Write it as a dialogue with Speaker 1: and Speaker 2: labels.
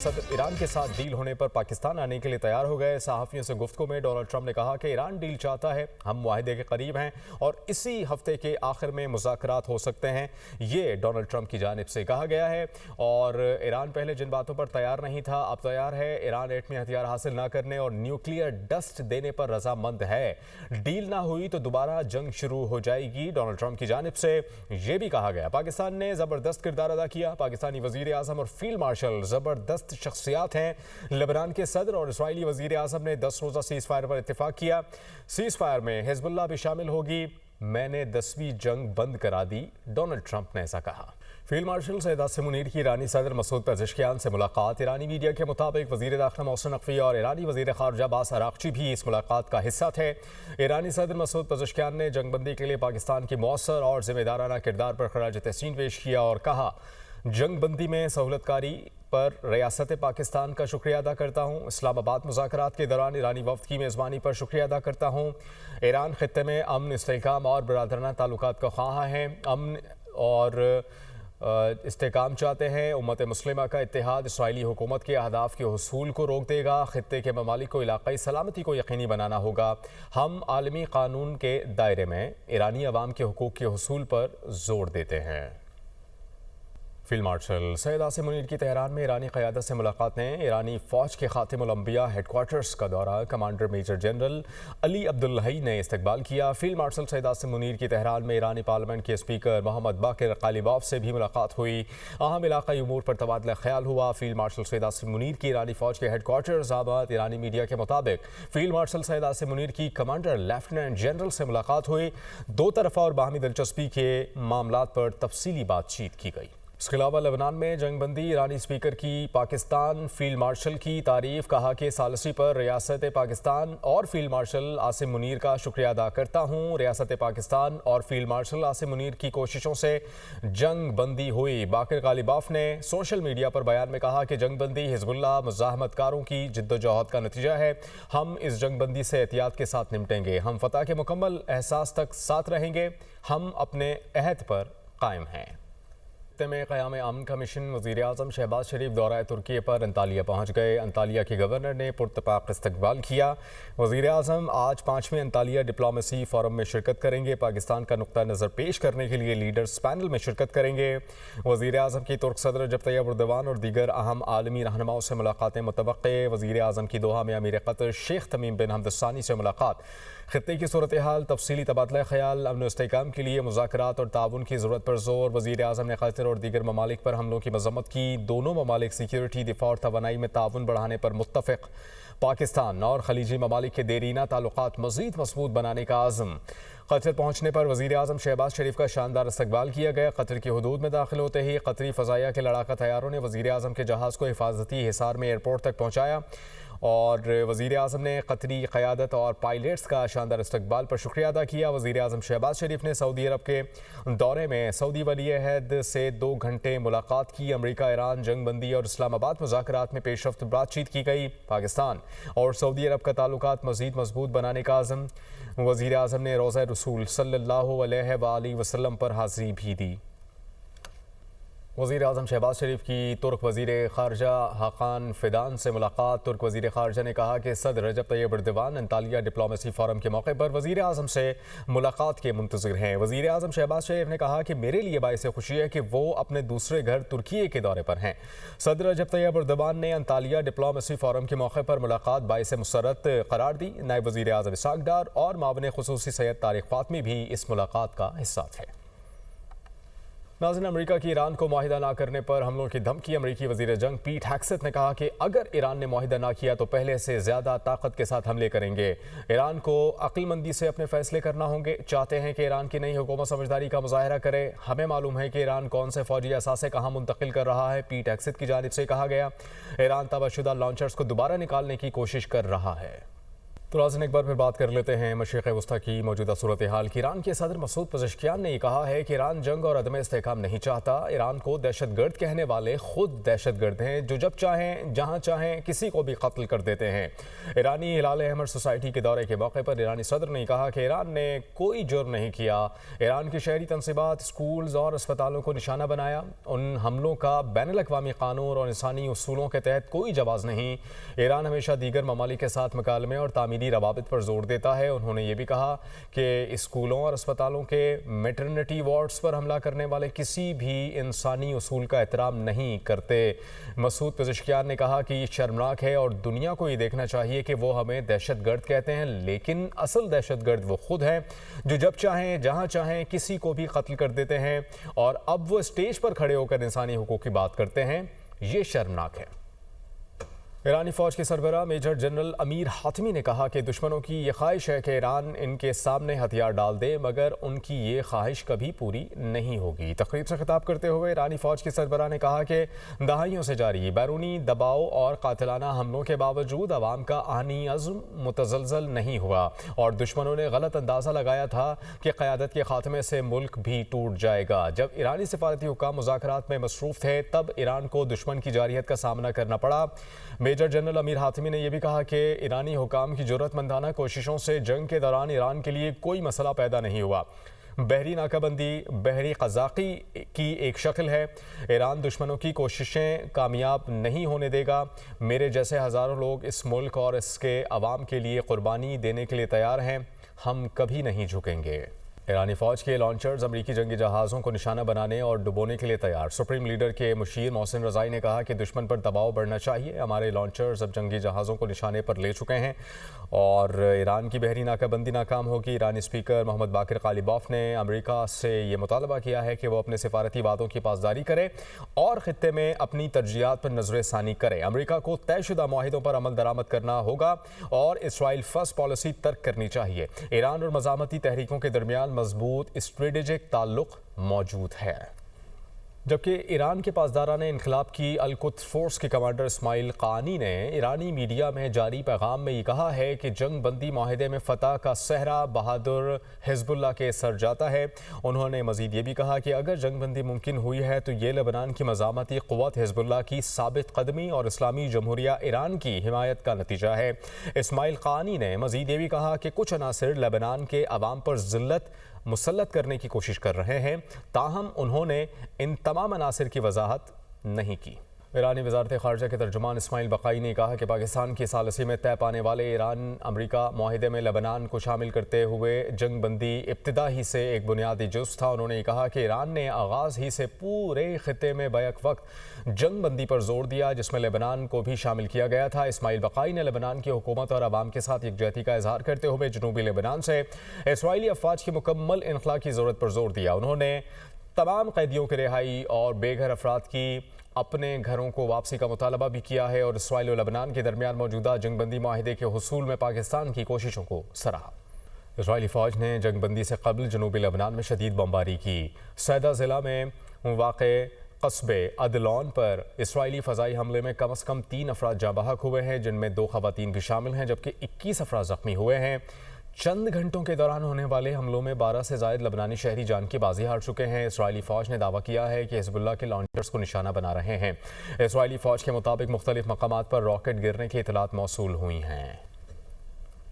Speaker 1: सदर ईरान के साथ डील होने पर पाकिस्तान आने के लिए तैयार हो गए। सहाफ़ियों से गुफ्तगू में डोनाल्ड ट्रंप ने कहा कि ईरान डील चाहता है, हम मुआहदे के करीब हैं और इसी हफ्ते के आखिर में मुज़ाकरात हो सकते हैं। ये डोनाल्ड ट्रंप की जानिब से कहा गया है। और ईरान पहले जिन बातों पर तैयार नहीं था, अब तैयार है। ईरान एटमी हथियार हासिल न करने और न्यूक्लियर डस्ट देने पर रजामंद है। डील ना हुई तो दोबारा जंग शुरू हो जाएगी। डोनाल्ड ट्रंप की जानिब से ये भी कहा गया। पाकिस्तान ने ज़बरदस्त किरदार अदा किया। पाकिस्तानी वज़ीर आज़म और फील्ड मार्शल ज़बरदस्त शख्सियात हैं। लेबनान के सदर और इस्राईली वज़ीर आज़म ने 10 रोज़ा सीज़ फायर पर इत्तेफाक किया। सीज़ फायर में हिज़्बुल्लाह भी शामिल होगी। मैंने 10वीं जंग बंद करा दी, डोनाल्ड ट्रंप ने ऐसा कहा। फील्ड मार्शल सैयद आसिम मुनीर की ईरानी सदर मसूद पेज़ेश्कियान से मुलाकात। ईरानी मीडिया के मुताबिक वज़ीर दाखिला मोहसिन नकवी और ईरानी वज़ीर ख़ारजा अब्बास अराग़ची भी इस मुलाकात का हिस्सा थे। ईरानी सदर मसूद पेज़ेश्कियान ने जंगबंदी के लिए पाकिस्तान के मौसर और ज़िम्मेदाराना किरदार पर खराज तहसीन पेश किया और कहा, जंगबंदी में सहूलतकारी पर रियासत पाकिस्तान का शुक्रिया अदा करता हूँ। इस्लामाबाद मुज़ाकरात के दौरान ईरानी वफ़द की मेज़बानी पर शुक्रिया अदा करता हूँ। ईरान ख़ित्ते में अमन, इस्तेहकाम और बरादराना ताल्लुकात का ख्वाह है। अमन और इस्तेहकाम चाहते हैं। उम्मत मुस्लिमा का इत्तेहाद इस्राईली हुकूमत के अहदाफ के हुसूल को रोक देगा। ख़ित्ते के ममालिक को इलाक़ाई सलामती को यकीनी बनाना होगा। हम आलमी क़ानून के दायरे में ईरानी अवाम के हुकूक़ के हुसूल पर ज़ोर देते हैं। फील्ड मार्शल सैयद आसिम मुनीर की तेहरान में ईरानी क़यादत से मुलाकात ने। ईरानी फ़ौज के ख़ातिमुल अंबिया हेडक्वार्टर्स का दौरा। Commander major general Ali Abdullahi ने इस्तकबाल किया। फील्ड मार्शल सैयद आसिम मुनीर की तेहरान में ईरानी पार्लियामेंट के स्पीकर मोहम्मद बाकिर कालिबाफ से भी मुलाकात हुई। अहम इलाक़ाई उमूर पर तबादला ख्याल हुआ। फील्ड मार्शल सैयद आसिम मुनीर की ईरानी फ़ौज के हेडक्वार्टर्स आबाद। ईरानी मीडिया के मुताबिक फ़ील्ड मार्शल सैयद आसिम मुनीर की कमांडर लेफ्टिनेंट जनरल से मुलाकात हुई। दो तरफ़ा और बाहमी दिलचस्पी के मामलात पर तफसीली बातचीत की गई। इसके अलावा लेबनान में जंगबंदी, ईरानी स्पीकर की पाकिस्तान फील्ड मार्शल की तारीफ। कहा कि सालसी पर रियासत पाकिस्तान और फील्ड मार्शल आसिम मुनीर का शुक्रिया अदा करता हूँ। रियासत पाकिस्तान और फील्ड मार्शल आसिम मुनीर की कोशिशों से जंग बंदी हुई। बाकिर कालिबाफ ने सोशल मीडिया पर बयान में कहा कि जंग बंदी हिज़्बुल्लाह मुज़ाहमतकारों की जिद्दोजहद का नतीजा है। हम इस जंग बंदी से एहतियात के साथ निपटेंगे। हम फतह के मुकम्मल एहसास तक साथ रहेंगे। हम अपने अहद पर कायम हैं। में क़याम अमन का मिशन। वज़ीर आज़म शहबाज शरीफ दौरा तुर्की पर अंतालिया पहुँच गए। अंतालिया के गवर्नर ने पुरतपाक इस्तकबाल किया। वज़ीर आज़म आज 5वें अंतालिया डिप्लोमेसी फोरम में शिरकत करेंगे। पाकिस्तान का नुक्ता नज़र पेश करने के लिए लीडर्स पैनल में शिरकत करेंगे। वज़ीर आज़म की तुर्क सदर रजब तैयब एर्दोगान और दीगर अहम आलमी रहनुमाओं से मुलाकातें मुतवक्के। वज़ीर आज़म की दोहा में अमीर क़तर शेख तमीम बिन हमद सानी से मुलाकात। ख़ित्ते की सूरत हाल, तफसीली तबादला ख्याल, अमन इस्तेहकाम के लिए मुज़ाकरात और ताउन की ज़रूरत पर जोर। वज़ीर आज़म ने क़तर और दीगर ममालिक पर हमलों की मज़म्मत की। दोनों ममालिक सिक्योरिटी, दिफा और तवानाई में ताउन बढ़ाने पर मुत्तफ़िक़। पाकिस्तान और खलीजी ममालिक के देरीना ताल्लुकात मज़ीद मज़बूत बनाने का आज़म। क़तर पहुँचने पर वज़ीर आज़म शहबाज शरीफ का शानदार इस्तकबाल किया गया। क़तर की हदूद में दाखिल होते ही क़तरी फ़ज़ाइया के लड़ाका तैयारों ने वज़ीर आज़म के जहाज़ को हिफाजती हिसार में एयरपोर्ट तक पहुँचाया और वज़ीर आज़म ने क़तरी क़यादत और पायलट्स का शानदार इस्तकबाल पर शुक्रिया अदा किया। वज़ीर आज़म शहबाज शरीफ ने सऊदी अरब के दौरे में सऊदी वली अहद से 2 घंटे मुलाकात की। अमरीका ईरान जंगबंदी और इस्लामाबाद मुज़ाकरात में पेशरफ्त बातचीत की गई। पाकिस्तान और सऊदी अरब का ताल्लुकात मज़ीद मजबूत बनाने का आज़म। वज़ीर आज़म ने रोज़ा रसूल सल्लल्लाहु अलैहि वसल्लम पर हाज़िरी भी दी। वज़ीर आज़म शहबाज शरीफ की तुर्क वज़ीर ख़ारजा हाकान फ़िदान से मुलाकात। तुर्क वज़ीर ख़ारजा ने कहा कि सदर Recep Tayyip Erdogan Antalya diplomacy forum के मौके पर वज़ीर आज़म से मुलाकात के मुंतज़िर हैं। वज़ीर आज़म शहबाज शरीफ ने कहा कि मेरे लिए बाइस खुशी है कि वो अपने दूसरे घर तुर्की के दौरे पर हैं। सदर रजब तैयब एर्दोगान ने अंतालिया डिप्लोमेसी फोरम के मौके पर मुलाकात बाइस मुसर्रत करार दी। नायब वज़ीर आज़म इसहाक़ डार और मावन ख़ुसूसी सैयद तारिक फ़ातमी भी इस मुलाकात का हिस्सा थे। नाज़रीन, अमरीका की ईरान को मुआहिदा ना करने पर हमलों की धमकी। अमरीकी वज़ीर जंग पीट हेग्सेथ ने कहा कि अगर ईरान ने मुआहिदा ना किया तो पहले से ज़्यादा ताकत के साथ हमले करेंगे। ईरान को अक्लमंदी से अपने फैसले करना होंगे। चाहते हैं कि ईरान की नई हुकूमत समझदारी का मुजाहरा करे। हमें मालूम है कि ईरान कौन से फ़ौजी असासे कहाँ मुंतकिल कर रहा है। पीट हेग्सेथ की जानिब से कहा गया। ईरान तबाहशुदा लॉन्चर्स को दोबारा निकालने की कोशिश कर रहा है। तो नाज़रीन एक बार फिर बात कर लेते हैं मशरिक़ वस्ता की मौजूदा सूरत हाल की। ईरान के सदर मसूद पज़ेश्कियान ने कहा है कि ईरान जंग और अदम इस्तेहकाम नहीं चाहता। ईरान को दहशतगर्द कहने वाले खुद दहशतगर्द हैं जो जब चाहें जहां चाहें किसी को भी कत्ल कर देते हैं। ईरानी हिलाल अहमर सोसाइटी के दौरे के मौके पर ईरानी सदर ने कहा कि ईरान ने कोई जुर्म नहीं किया। ईरान की शहरी तनसीबात, स्कूल्स और अस्पतालों को निशाना बनाया। उन हमलों का बैनुल-अक़वामी कानून और इंसानी उसूलों के तहत कोई जवाज़ नहीं। ईरान हमेशा दीगर ममालिक के साथ मुकालमे और तामीरी रवाबित पर जोर देता है। उन्होंने ये भी कहा कि स्कूलों और अस्पतालों के मैटरनिटी वार्ड्स पर हमला करने वाले किसी भी इंसानी उसूल का एहतराम नहीं करते। मसूद पज़ेश्कियान ने कहा कि ये शर्मनाक है और दुनिया को ये देखना चाहिए कि वो हमें दहशतगर्द कहते हैं, लेकिन असल दहशतगर्द वो खुद हैं जो जब चाहें जहां चाहें किसी को भी कत्ल कर देते हैं और अब वो स्टेज पर खड़े होकर इंसानी हुकूक की बात करते हैं। ये शर्मनाक है। ईरानी फ़ौज के सरबराह मेजर जनरल अमीर हातमी ने कहा कि दुश्मनों की ये ख्वाहिश है कि ईरान इनके सामने हथियार डाल दे, मगर उनकी ये ख्वाहिश कभी पूरी नहीं होगी। तकरीब से खिताब करते हुए ईरानी फ़ौज के सरबराह ने कहा कि दहाइयों से जारी बैरूनी दबाव और कातिलाना हमलों के बावजूद अवाम का आनी अज़्म मुतज़लज़ल नहीं हुआ और दुश्मनों ने गलत अंदाज़ा लगाया था कि क़यादत के खात्मे से मुल्क भी टूट जाएगा। जब ईरानी सिफारती हुक्काम मुज़ाकरात में मसरूफ़ थे तब ईरान को दुश्मन की जारियत का सामना करना पड़ा। मेजर जनरल अमीर हातमी ने यह भी कहा कि ईरानी हुकाम की जुर्रतमंदाना कोशिशों से जंग के दौरान ईरान के लिए कोई मसला पैदा नहीं हुआ। बहरी नाकाबंदी बहरी क़ज़ाक़ी की एक शक्ल है। ईरान दुश्मनों की कोशिशें कामयाब नहीं होने देगा। मेरे जैसे हज़ारों लोग इस मुल्क और इसके अवाम के लिए क़ुरबानी देने के लिए तैयार हैं। हम कभी नहीं झुकेंगे। ईरानी फ़ौज के लॉन्चर्स अमरीकी जंगी जहाज़ों को निशाना बनाने और डुबोने के लिए तैयार। सुप्रीम लीडर के मुशीर मोहसिन रज़ाई ने कहा कि दुश्मन पर दबाव बढ़ना चाहिए। हमारे लॉन्चर्स अब जंगी जहाज़ों को निशाने पर ले चुके हैं और ईरान की बहरी नाकाबंदी नाकाम होगी। ईरानी स्पीकर मोहम्मद बाकिर कालिबाफ ने अमेरिका से ये मुतालबा किया है कि वो अपने सिफारती वादों की पासदारी करे और ख़ित्ते में अपनी तरजीहात पर नज़र-ए-सानी करे। अमेरिका को तयशुदा मुआहिदों पर अमल दरामद करना होगा और इसराइल फर्स्ट पॉलिसी तर्क करनी चाहिए। ईरान और मज़ामती तहरीकों के दरमियान मजबूत स्ट्रेटेजिक ताल्लुक मौजूद है। जबकि ईरान के पासदारान इनकलाब की अल-कुद्स फोर्स के कमांडर इस्माइल क़ानी ने ईरानी मीडिया में जारी पैगाम में ये कहा है कि जंग बंदी माहिदे में फ़तह का सहरा बहादुर हिज़्बुल्लाह के सर जाता है। उन्होंने मज़ीद ये भी कहा कि अगर जंग बंदी मुमकिन हुई है तो ये लेबनान की मज़ामती क़ुव्वत हिज़्बुल्लाह की साबित कदमी और इस्लामी जमहूरिया ईरान की हिमायत का नतीजा है। इस्माइल क़ानी ने मज़ीद ये भी कहा कि कुछ अनासिर लेबनान के अवाम पर ज़िल्लत मुसल्लत करने की कोशिश कर रहे हैं, ताहम उन्होंने इन तमाम अनासिर की वजाहत नहीं की। ईरानी वज़ारत ख़ारजा के तर्जुमान इस्माइल बक़ाई ने कहा कि पाकिस्तान की सालसी में तय पाने वाले ईरान अमरीका माहिदे में लेबनान को शामिल करते हुए जंग बंदी इब्तिदा ही से एक बुनियादी जुज़ था। उन्होंने कहा कि ईरान ने आगाज़ ही से पूरे ख़ित्ते में बैक वक्त जंग बंदी पर जोर दिया, जिसमें लेबनान को भी शामिल किया गया था। इस्माइल बक़ाई ने लेबनान की हुकूमत और आवाम के साथ यकजहती का इजहार करते हुए जनूबी लेबनान से इसराइली अफवाज की मुकम्मल इनखला की ज़रूरत पर जोर दिया। उन्होंने तमाम कैदियों की रिहाई और बेघर अफराद की अपने घरों को वापसी का मुतालबा भी किया है और इसराइल और लेबनान के दरमियान मौजूदा जंगबंदी माहिदे के हुसूल में पाकिस्तान की कोशिशों को सराहा। इसराइली फ़ौज ने जंगबंदी से कबल जनूबी लेबनान में शदीद बमबारी की। सैदा ज़िला में वाक़े कस्बे अदलौन पर इसराइली फ़ज़ाई हमले में कम अज़ कम 3 अफराद जाँ बहक हुए हैं, जिनमें 2 ख़वातीन भी शामिल हैं, जबकि 21 अफराद ज़ख्मी हुए हैं। चंद घंटों के दौरान होने वाले हमलों में 12 से ज़ायद लबनानी शहरी जान की बाजी हार चुके हैं। इसराइली फ़ौज ने दावा किया है कि हिज़्बुल्लाह के लॉन्चर्स को निशाना बना रहे हैं। इसराइली फ़ौज के मुताबिक मुख्तलिफ मकामात पर रॉकेट गिरने की इतलात मौसूल हुई हैं।